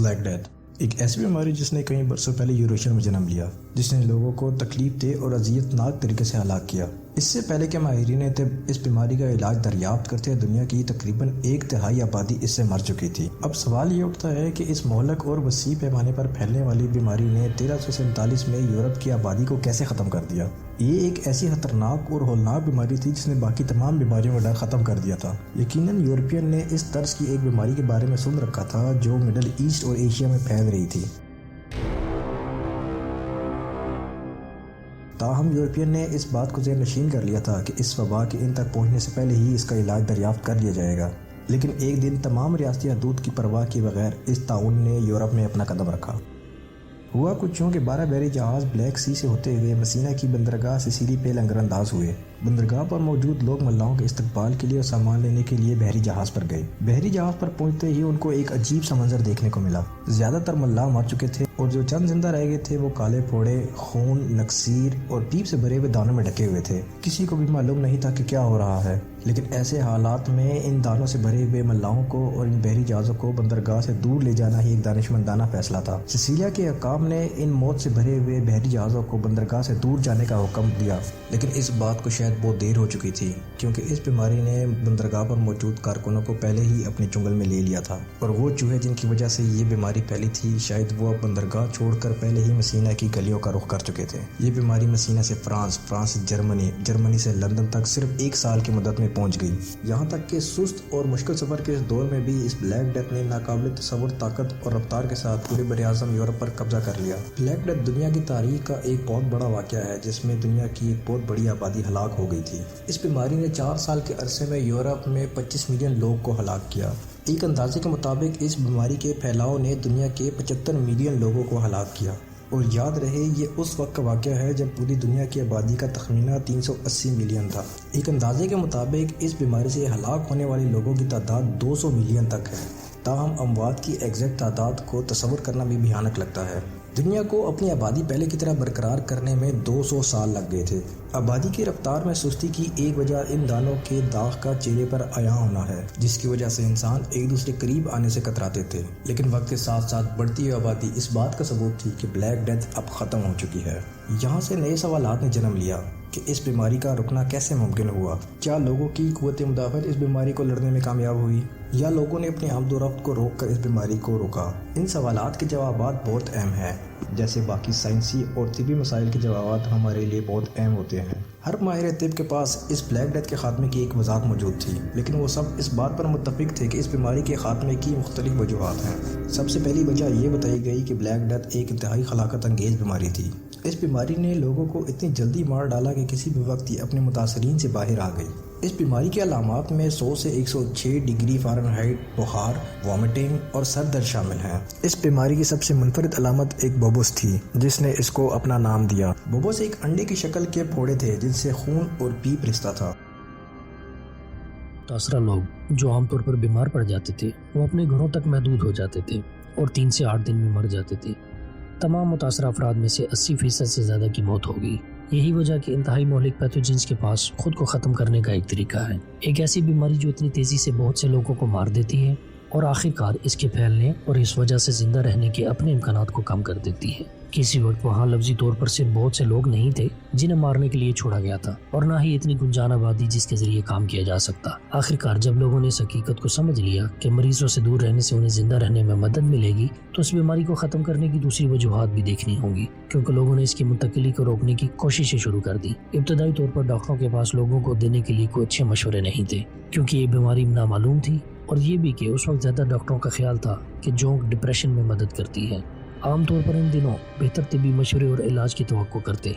Black death ایک ایسی بیماری جس نے کئی برسوں پہلے یوریشیا میں جنم لیا، جس نے لوگوں کو تکلیف دہ اور اذیت ناک طریقے سے ہلاک کیا۔ اس سے پہلے کہ ماہرین طب اس بیماری کا علاج دریافت کرتے دنیا کی تقریباً 1/3 آبادی اس سے مر چکی تھی۔ اب سوال یہ اٹھتا ہے کہ اس مہلک اور وسیع پیمانے پر پھیلنے والی بیماری نے 1347 میں یورپ کی آبادی کو کیسے ختم کر دیا؟ یہ ایک ایسی خطرناک اور ہولناک بیماری تھی جس نے باقی تمام بیماریوں کا ڈر ختم کر دیا تھا۔ یقیناً یورپین نے اس طرز کی ایک بیماری کے بارے میں سن رکھا تھا جو مڈل ایسٹ اور ایشیا میں پھیل رہی تھی۔ تاہم یورپین نے اس بات کو ذہن نشین کر لیا تھا کہ اس وبا کے ان تک پہنچنے سے پہلے ہی اس کا علاج دریافت کر لیا جائے گا، لیکن ایک دن تمام ریاستی حدود کی پرواہ کیے بغیر اس طاعون نے یورپ میں اپنا قدم رکھا۔ ہوا کچھ یوں کہ 12 بحری جہاز بلیک سی سے ہوتے ہوئے مسینہ کی بندرگاہ سسیلی پہ لنگر انداز ہوئے۔ بندرگاہ پر موجود لوگ ملاحوں کے استقبال کے لیے اور سامان لینے کے لیے بحری جہاز پر گئے۔ بحری جہاز پر پہنچتے ہی ان کو ایک عجیب سا منظر دیکھنے کو ملا۔ زیادہ تر ملاح مر چکے تھے اور جو چند زندہ رہ گئے تھے وہ کالے پھوڑے، خون، نکسیر اور پیپ سے بھرے ہوئے دانوں میں ڈھکے ہوئے تھے۔ کسی کو بھی معلوم نہیں تھا کہ کیا ہو رہا ہے، لیکن ایسے حالات میں ان دانوں سے بھرے ہوئے ملاحوں کو اور ان بحری جہازوں کو بندرگاہ سے دور لے جانا ہی ایک دانشمندانہ فیصلہ تھا۔ سسیلیا کے حکام نے ان موت سے بھرے ہوئے بحری جہازوں کو بندرگاہ سے دور جانے کا حکم دیا، لیکن اس بات کو شاید بہت دیر ہو چکی تھی، کیونکہ اس بیماری نے بندرگاہ پر موجود کارکنوں کو پہلے ہی اپنے چنگل میں لے لیا تھا، اور وہ چوہے جن کی وجہ سے یہ بیماری پھیلی تھی شاید وہ بندرگاہ چھوڑ کر پہلے ہی مسینہ کی گلیوں کا رخ کر چکے تھے۔ یہ بیماری مسینہ سے فرانس سے جرمنی سے لندن تک صرف 1 سال کی مدت میں پہنچ گئی، یہاں تک کہ سست اور مشکل سفر کے اس دور میں بھی اس بلیک ڈیتھ نے ناقابل تصور طاقت اور رفتار کے ساتھ پورے براعظم یورپ پر قبضہ کر لیا۔ بلیک ڈیتھ دنیا کی تاریخ کا ایک بہت بڑا واقعہ ہے جس میں دنیا کی ایک بہت بڑی آبادی ہلاک ہو گئی تھی۔ اس بیماری نے 4 سال کے عرصے میں یورپ میں 25 ملین لوگ کو ہلاک کیا۔ ایک اندازے کے مطابق اس بیماری کے پھیلاؤ نے دنیا کے 75 ملین لوگوں کو ہلاک کیا، اور یاد رہے یہ اس وقت کا واقعہ ہے جب پوری دنیا کی آبادی کا تخمینہ 380 ملین تھا۔ ایک اندازے کے مطابق اس بیماری سے ہلاک ہونے والے لوگوں کی تعداد 200 ملین تک ہے، تاہم اموات کی ایگزیکٹ تعداد کو تصور کرنا بھی بھیانک لگتا ہے۔ دنیا کو اپنی آبادی پہلے کی طرح برقرار کرنے میں 200 سال لگ گئے تھے۔ آبادی کی رفتار میں سستی کی ایک وجہ ان دانوں کے داغ کا چہرے پر عیاں ہونا ہے، جس کی وجہ سے انسان ایک دوسرے قریب آنے سے کتراتے تھے، لیکن وقت کے ساتھ ساتھ بڑھتی ہوئی آبادی اس بات کا ثبوت تھی کہ بلیک ڈیتھ اب ختم ہو چکی ہے۔ یہاں سے نئے سوالات نے جنم لیا کہ اس بیماری کا رکنا کیسے ممکن ہوا؟ کیا لوگوں کی قوت مدافعت اس بیماری کو لڑنے میں کامیاب ہوئی، یا لوگوں نے اپنی آمد و رفت کو روک کر اس بیماری کو روکا؟ ان سوالات کے جوابات بہت اہم ہیں، جیسے باقی سائنسی اور طبی مسائل کے جوابات ہمارے لیے بہت اہم ہوتے ہیں۔ ہر ماہر طب کے پاس اس بلیک ڈیتھ کے خاتمے کی ایک وضاحت موجود تھی، لیکن وہ سب اس بات پر متفق تھے کہ اس بیماری کے خاتمے کی مختلف وجوہات ہیں۔ سب سے پہلی وجہ یہ بتائی گئی کہ بلیک ڈیتھ ایک انتہائی ہلاکت انگیز بیماری تھی۔ اس بیماری نے لوگوں کو اتنی جلدی مار ڈالا کہ کسی بھی وقت یہ اپنے متاثرین سے باہر آ گئی۔ اس بیماری کے علامات میں 100 سے 106 ڈگری فارنہائٹ بخار، وامٹنگ اور سر درد شامل ہیں۔ اس بیماری کی سب سے منفرد علامت ایک بوبوس تھی، جس نے اس کو اپنا نام دیا۔ بوبوس ایک انڈے کی شکل کے پھوڑے تھے جن سے خون اور پیپ رستا تھا۔ متاثرہ لوگ جو عام طور پر بیمار پڑ جاتے تھے وہ اپنے گھروں تک محدود ہو جاتے تھے اور 3 سے 8 دن میں مر جاتے تھے۔ تمام متاثرہ افراد میں سے 80% سے زیادہ کی موت ہو گئی۔ یہی وجہ کہ انتہائی مہلک پیتھوجنز کے پاس خود کو ختم کرنے کا ایک طریقہ ہے، ایک ایسی بیماری جو اتنی تیزی سے بہت سے لوگوں کو مار دیتی ہے اور آخر کار اس کے پھیلنے اور اس وجہ سے زندہ رہنے کے اپنے امکانات کو کم کر دیتی ہے۔ کسی وقت وہاں لفظی طور پر صرف بہت سے لوگ نہیں تھے جنہیں مارنے کے لیے چھوڑا گیا تھا، اور نہ ہی اتنی گنجان آبادی جس کے ذریعے کام کیا جا سکتا۔ آخر کار جب لوگوں نے اس حقیقت کو سمجھ لیا کہ مریضوں سے دور رہنے سے انہیں زندہ رہنے میں مدد ملے گی، تو اس بیماری کو ختم کرنے کی دوسری وجوہات بھی دیکھنی ہوں گی، کیونکہ لوگوں نے اس کی منتقلی کو روکنے کی کوششیں شروع کر دی۔ ابتدائی طور پر ڈاکٹروں کے پاس لوگوں کو دینے کے لیے کوئی اچھے مشورے نہیں تھے، کیونکہ یہ بیماری نامعلوم تھی، اور یہ بھی کہ اس وقت زیادہ ڈاکٹروں کا خیال تھا کہ جونک ڈپریشن میں مدد کرتی ہے۔ عام طور پر ان دنوں بہتر طبی مشورے اور علاج کی توقع کرتے۔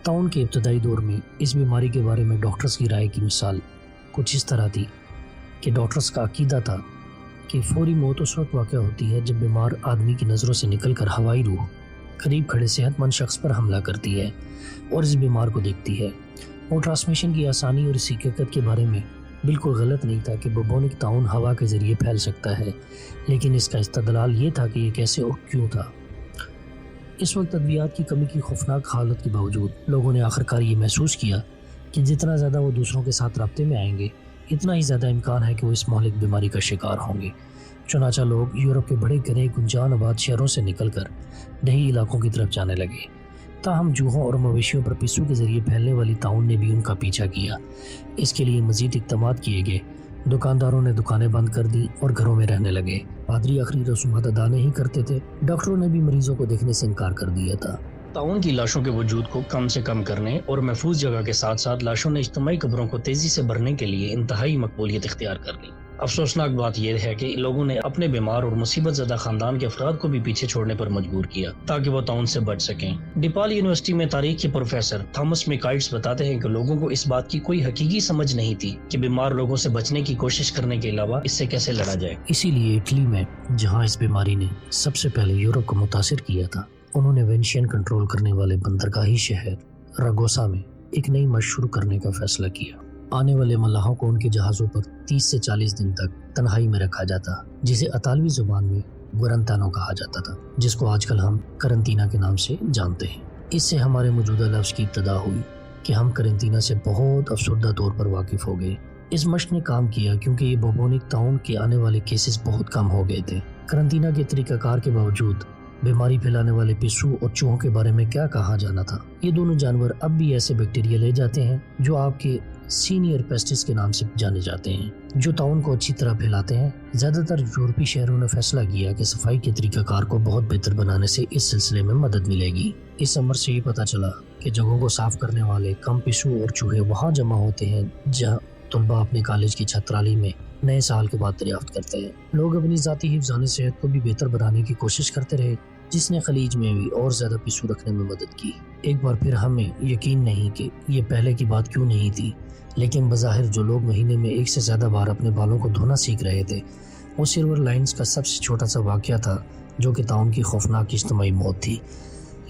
طاعون کے ابتدائی دور میں اس بیماری کے بارے میں ڈاکٹرز کی رائے کی مثال کچھ اس طرح تھی کہ ڈاکٹرز کا عقیدہ تھا کہ فوری موت اس وقت واقع ہوتی ہے جب بیمار آدمی کی نظروں سے نکل کر ہوائی روح قریب کھڑے صحت مند شخص پر حملہ کرتی ہے اور اس بیمار کو دیکھتی ہے۔ اور ٹرانسمیشن کی آسانی اور اس حقیقت کے بارے میں بالکل غلط نہیں تھا کہ ببونک طاعون ہوا کے ذریعے پھیل سکتا ہے، لیکن اس کا استدلال یہ تھا کہ یہ کیسے اور کیوں تھا۔ اس وقت ادویات کی کمی کی خوفناک حالت کے باوجود لوگوں نے آخر کار یہ محسوس کیا کہ جتنا زیادہ وہ دوسروں کے ساتھ رابطے میں آئیں گے اتنا ہی زیادہ امکان ہے کہ وہ اس مہلک بیماری کا شکار ہوں گے۔ चुनाचा लोग यूरोप के बड़े घने गुंजान आबाद शहरों से निकलकर दही इलाकों की तरफ जाने लगे। ताहम चूहों और मवेशियों पर पिस्सू के जरिए फैलने वाली ताउन ने भी उनका पीछा किया। इसके लिए मजीद इक़दामात किए गए। दुकानदारों ने दुकानें बंद कर दी और घरों में रहने लगे। पादरी आखिरी रसूमात अदा नहीं करते थे। डॉक्टरों ने भी मरीजों को देखने से इनकार कर दिया था। ताउन की लाशों के वजूद को कम से कम करने और महफूज जगह के साथ साथ लाशों ने इज्तिमाई कब्रों को तेजी से भरने के लिए इंतहाई मकबूलियत इख्तियार कर ली। अफसोसनाक बात यह है कि लोगों ने अपने बीमार और मुसीबत ज़दा खानदान के अफराद को भी पीछे छोड़ने पर मजबूर किया ताकि वो ताउन से बच सकें। डिपाल यूनिवर्सिटी में तारीख के प्रोफेसर थॉमस मिकाइट्स बताते हैं कि लोगों को इस बात की कोई हकीकी समझ नहीं थी कि बीमार लोगों से बचने की कोशिश करने के अलावा इससे कैसे लड़ा जाए। इसीलिए इटली में, जहाँ इस बीमारी ने सबसे पहले यूरोप को मुतासिर किया था, उन्होंने वेनेशियन कंट्रोल करने वाले बंदरगाही शहर रागोसा में एक नई मशक शुरू करने का फैसला किया। आने वाले मल्लाहों को उनके जहाज़ों पर 30 से 40 दिन तक तन्हाई में रखा जाता, जिसे अतालवी ज़ुबान में गुरंतानो कहा जाता था, जिसको आजकल हम करंटीना के नाम से जानते हैं। इससे हमारे मौजूदा लफ्ज़ की इब्तिदा हुई कि हम करंटीना से बहुत अफसरदा तौर पर वाकिफ़ हो गए। इस मशक ने काम किया क्योंकि ये बुबोनिक ताउन के आने वाले केसेस बहुत कम हो गए थे। करंटीना के तरीक़ाकार के बावजूद बीमारी फैलाने वाले पिस्सू और चूहों के बारे में क्या कहा जाना था। ये दोनों जानवर अब भी ऐसे बैक्टीरिया ले जाते हैं जो आपके सीनियर पेस्टिस के नाम से जाने जाते हैं, जो ताउन को अच्छी तरह फैलाते हैं। ज़्यादातर यूरोपीय शहरों ने फैसला किया कि सफाई के तरीक़ाकार को बहुत बेहतर बनाने से इस सिलसिले में मदद मिलेगी। इस अमर से ये पता चला कि जगहों को साफ करने वाले कम पिस्सू और चूहे वहाँ जमा होते हैं जहाँ तलबा अपने कॉलेज की छात्राली में नए साल के बाद दरियाफ्त करते हैं। लोग अपनी ज़ाती हिफ्ज़ानी सेहत को भी बेहतर बनाने की कोशिश करते रहे, जिसने खलीज में भी और ज़्यादा पिस्सू रखने में मदद की। एक बार फिर हमें यकीन नहीं कि ये पहले की बात क्यों नहीं थी, लेकिन बज़ाहिर जो लोग महीने में 1 से ज़्यादा बार अपने बालों को धोना सीख रहे थे, वो सिल्वर लाइन्स का सबसे छोटा सा वाक़या था, जो कि ताउन की खौफनाक इज्तिमाई मौत थी।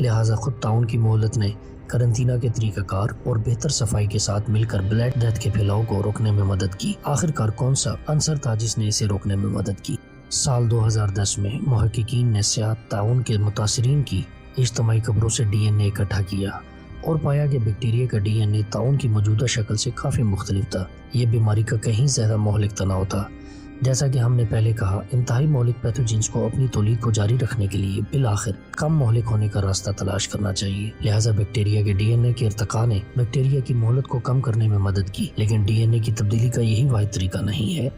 लिहाजा खुद ताउन की मोहलत ने करंटीना के तरीक़ाकार और बेहतर सफाई के साथ मिलकर ब्लैक डेथ के फैलाव को रोकने में मदद की। आखिरकार कौन सा अंसर था जिसने इसे रोकने में मदद की? साल 2010 में मुहक्किकीन ने सियात ताउन के मुतासिरीन की इज्तिमाई कब्रों से DNA इकट्ठा किया और पाया कि बैक्टीरिया का DNA ताउन की मौजूदा शक्ल से काफ़ी मुख्तलिफ था। ये बीमारी का कहीं ज़्यादा मोहलिक तनाव था। जैसा कि हमने पहले कहा, इंतहाई मौलिक पैथोजेंस को अपनी तौलीद को जारी रखने के लिए बिलाखिर कम मौलिक होने का रास्ता तलाश करना चाहिए। लिहाजा बैक्टीरिया के DNA के इर्तिका ने बैक्टीरिया की मोहलत को कम करने में मदद की, लेकिन DNA की तब्दीली का यही वाहिद तरीका नहीं है।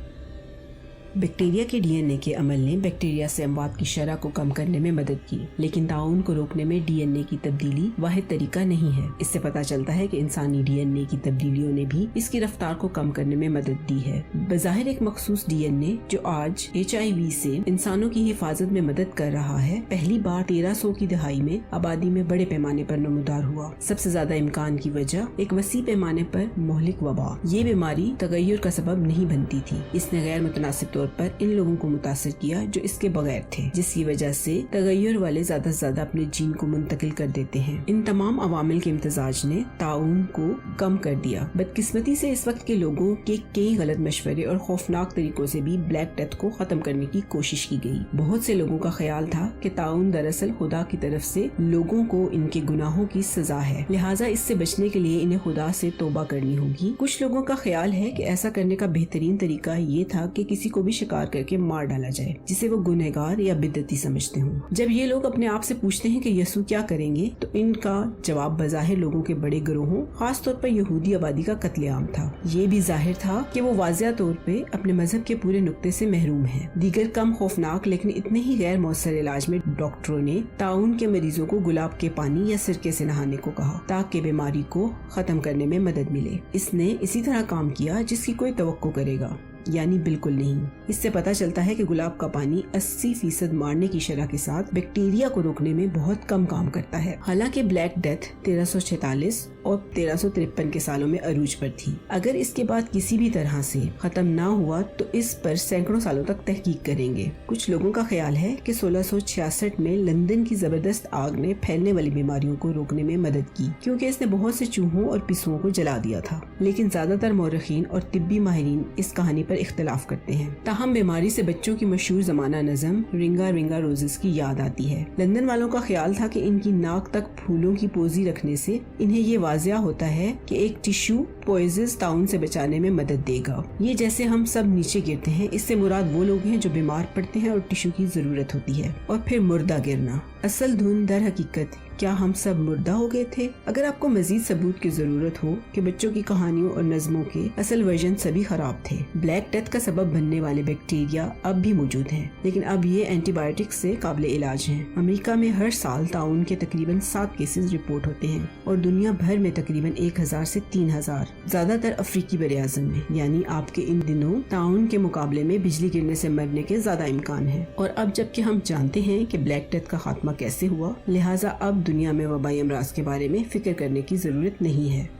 बैक्टीरिया के DNA के अमल ने बैक्टीरिया से अमवात की शरह को कम करने में मदद की, लेकिन ताउन को रोकने में DNA की तब्दीली वाहिद तरीका नहीं है। इससे पता चलता है कि इंसानी DNA की तब्दीलियों ने भी इसकी रफ्तार को कम करने में मदद दी है। बज़ाहिर एक मखसूस DNA जो आज HIV से इंसानों की हिफाजत में मदद कर रहा है, पहली बार 1300 की दहाई में आबादी में बड़े पैमाने पर नमूदार हुआ। सबसे ज्यादा इम्कान की वजह एक वसी पैमाने पर मोहलिक वबा। ये बीमारी तगय्युर का सबब नहीं बनती थी। इसने गैर मुतनासिब तौर पर इन लोगों को मुतासिर किया जो इसके बगैर थे, जिसकी वजह से तगय्युर वाले ज्यादा से ज्यादा अपने जीन को मुंतकिल कर देते हैं। इन तमाम अवामिल के इम्तजाज ने ताउन को कम कर दिया। बदकिस्मती से इस वक्त के लोगों के कई गलत मशवरे और खौफनाक तरीकों से भी ब्लैक डेथ को खत्म करने की कोशिश की गई। बहुत से लोगों का ख्याल था कि ताउन दरअसल खुदा की तरफ से लोगों को इनके गुनाहों की सजा है, लिहाजा इससे बचने के लिए इन्हें खुदा से तौबा करनी होगी। कुछ लोगों का ख्याल है कि ऐसा करने का बेहतरीन तरीका ये था कि किसी को भी शिकार करके मार डाला जाए जिसे वो गुनहगार या बिदअती समझते हों। जब ये लोग अपने आप से पूछते हैं कि यसू क्या करेंगे, तो इनका जवाब बज़ाहिर लोगों के बड़े गिरोहों, खास तौर पर यहूदी आबादी का कत्लेआम था। ये भी जाहिर था कि वो वाज़िया तौर पे अपने मजहब के पूरे नुक्ते से महरूम है। दीगर कम खौफनाक लेकिन इतने ही गैर मौसर इलाज में डॉक्टरों ने ताउन के मरीजों को गुलाब के पानी या सिरके से नहाने को कहा ताकि बीमारी को खत्म करने में मदद मिले। इसने इसी तरह काम किया जिसकी कोई तवक्को करेगा, यानी बिल्कुल नहीं। इससे पता चलता है कि गुलाब का पानी 80% मारने की शरह के साथ बैक्टीरिया को रोकने में बहुत कम काम करता है। हालांकि ब्लैक डेथ 1346 और 1353 के सालों में अरूज पर थी। अगर इसके बाद किसी भी तरह से खत्म ना हुआ तो इस पर सैकड़ों सालों तक तहकीक करेंगे। कुछ लोगों का ख्याल है कि 1666 में लंदन की जबरदस्त आग ने फैलने वाली बीमारियों को रोकने में मदद की, क्योंकि इसने बहुत से चूहों और पिस्सुओं को जला दिया था। लेकिन ज्यादातर मौरखीन और तिब्बी माहिरीन इस कहानी पर इख्तलाफ करते हैं। ताहम बीमारी से बच्चों की मशहूर जमाना नज़म रिंगा रिंगा रोजेस की याद आती है। लंदन वालों का ख्याल था कि इनकी नाक तक फूलों की पोजी रखने से इन्हें ये वाज़िया होता है कि एक टिश्यू पॉइजस ताउन से बचाने में मदद देगा। ये जैसे हम सब नीचे गिरते हैं, इससे मुराद वो लोग हैं जो बीमार पड़ते हैं और टिश्यू की जरूरत होती है। और फिर मुर्दा गिरना। असल धुन दर हकीकत क्या हम सब मुर्दा हो गए थे? अगर आपको मजीद सबूत की जरूरत हो कि बच्चों की कहानियों और नज़मों के असल वर्जन सभी खराब थे, ब्लैक डेथ का सबब बनने वाले बैक्टीरिया अब भी मौजूद हैं, लेकिन अब ये एंटीबायोटिक्स से काबिल इलाज हैं। अमेरिका में हर साल ताउन के तकरीबन 7 केसेस रिपोर्ट होते हैं और दुनिया भर में तकरीबन 1000 से 3000, ज्यादातर अफ्रीकी बरे-आज़म में। यानी आपके इन दिनों ताउन के मुकाबले में बिजली गिरने से मरने के ज्यादा इम्कान है। और अब जबकि हम जानते हैं कि ब्लैक डेथ का खात्मा कैसे हुआ, लिहाजा अब दुनिया में वबाई अमराज के बारे में फिक्र करने की जरूरत नहीं है।